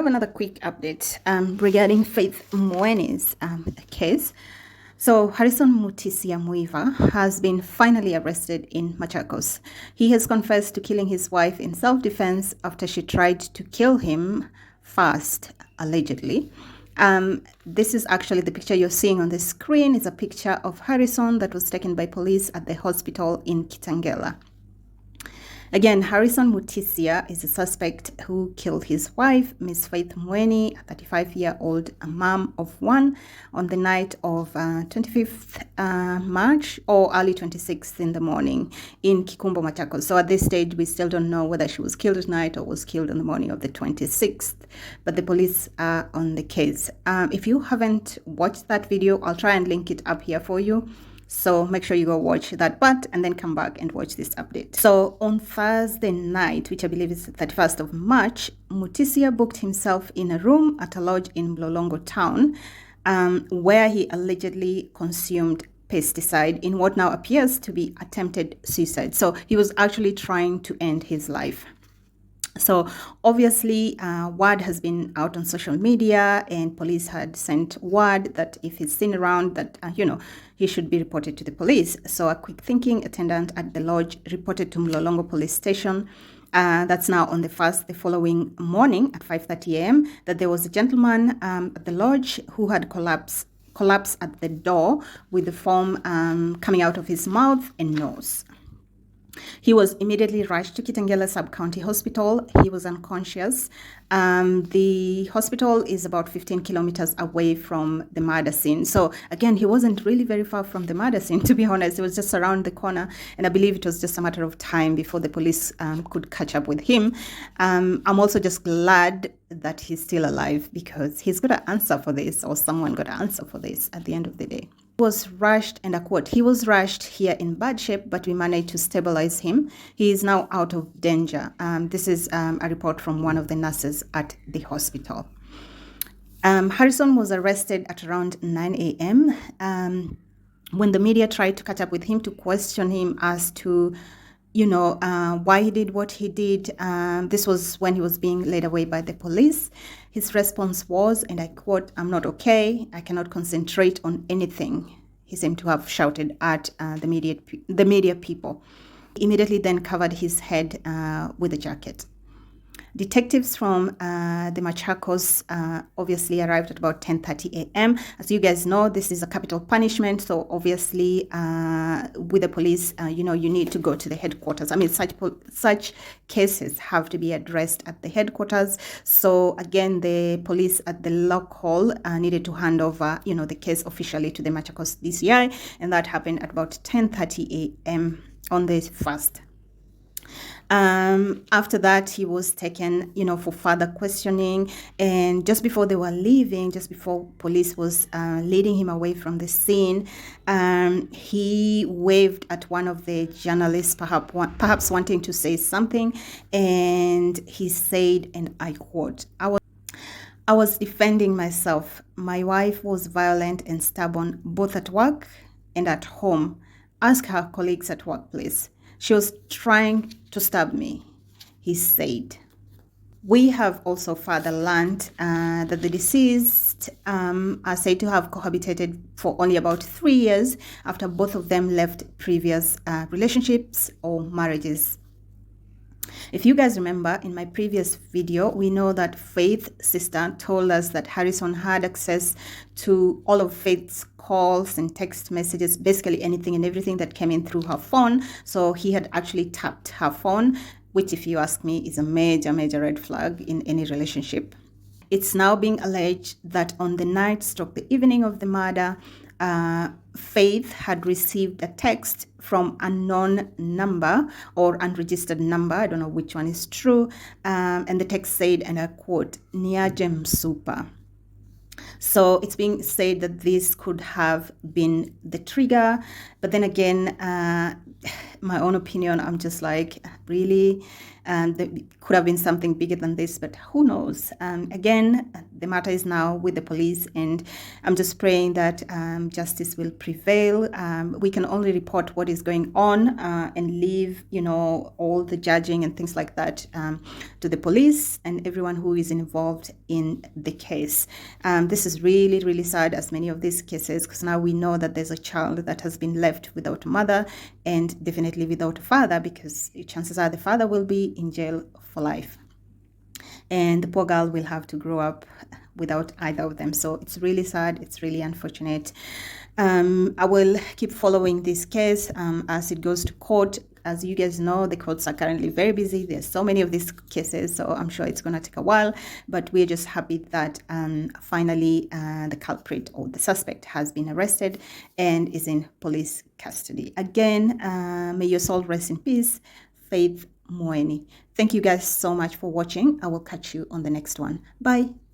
another quick update regarding Faith Mueni's case. So Harrison Mutisya has been finally arrested in Machakos. He has confessed to killing his wife in self-defense after she tried to kill him first, allegedly. This is actually the picture you're seeing on the screen. It's a picture of Harrison that was taken by police at the hospital in Kitengela. Again, Harrison Mutisya is a suspect who killed his wife, Miss Faith Mueni, a 35-year-old mom of one, on the night of 25th March or early 26th in the morning in Kikumbo, Machakos. So at this stage, we still don't know whether she was killed at night or was killed in the morning of the 26th, but the police are on the case. If you haven't watched that video, I'll try and link it up here for you. So make sure you go watch that part and then come back and watch this update. So on Thursday night, which I believe is the 31st of March, Mutisya booked himself in a room at a lodge in Mlolongo town where he allegedly consumed pesticide in what now appears to be attempted suicide. So he was actually trying to end his life. So obviously, word has been out on social media, and police had sent word that if he's seen around, that he should be reported to the police. So a quick thinking attendant at the lodge reported to Mlolongo police station. That's now on the following morning at 5:30 a.m. that there was a gentleman at the lodge who had collapsed at the door with the foam coming out of his mouth and nose. He was immediately rushed to Kitengela Sub-County Hospital. He was unconscious. The hospital is about 15 kilometers away from the murder scene. So again, he wasn't really very far from the murder scene, to be honest. It was just around the corner. And I believe it was just a matter of time before the police could catch up with him. I'm also just glad that he's still alive, because he's got to answer for this, or someone got to answer for this at the end of the day. Was rushed, and I quote, "He was rushed here in bad shape, but we managed to stabilize him. He is now out of danger." This is a report from one of the nurses at the hospital. Harrison was arrested at around 9 a.m. When the media tried to catch up with him to question him as to why he did what he did. This was when he was being led away by the police. His response was, and I quote, "I'm not okay. I cannot concentrate on anything." He seemed to have shouted at the media people. He immediately then covered his head with a jacket. Detectives from the Machakos obviously arrived at about 10:30 a.m. As you guys know, this is a capital punishment. So obviously, with the police, you need to go to the headquarters. I mean, such cases have to be addressed at the headquarters. So again, the police at the local needed to hand over, the case officially to the Machakos DCI, and that happened at about 10:30 a.m. on the 1st. After that, he was taken, for further questioning. And just before they were leaving, just before police was leading him away from the scene, he waved at one of the journalists, perhaps wanting to say something. And he said, and I quote, I was defending myself. My wife was violent and stubborn, both at work and at home. Ask her colleagues at workplace. She was trying to stab me, he said. We have also further learned that the deceased are said to have cohabitated for only about 3 years after both of them left previous relationships or marriages. If you guys remember, in my previous video, we know that Faith's sister told us that Harrison had access to all of Faith's calls and text messages, basically anything and everything that came in through her phone. So he had actually tapped her phone, which, if you ask me, is a major, major red flag in any relationship. It's now being alleged that on the night the evening of the murder, Faith had received a text from a unknown number or unregistered number. I don't know which one is true. And the text said, and I quote, "Niaje msupa." So it's being said that this could have been the trigger. But then again, my own opinion, I'm just like, really? There could have been something bigger than this, but who knows? Again, the matter is now with the police, and I'm just praying that justice will prevail. We can only report what is going on and leave, all the judging and things like that to the police and everyone who is involved in the case. This is really, really sad, as many of these cases, because now we know that there's a child that has been left without a mother and definitely without a father, because chances are the father will be in jail for life. And the poor girl will have to grow up without either of them. So it's really sad. It's really unfortunate. I will keep following this case as it goes to court. As you guys know, the courts are currently very busy. There's so many of these cases, so I'm sure it's going to take a while. But we're just happy that finally the culprit or the suspect has been arrested and is in police custody. Again, may your soul rest in peace. Faith Mueni. Thank you guys so much for watching. I will catch you on the next one. Bye.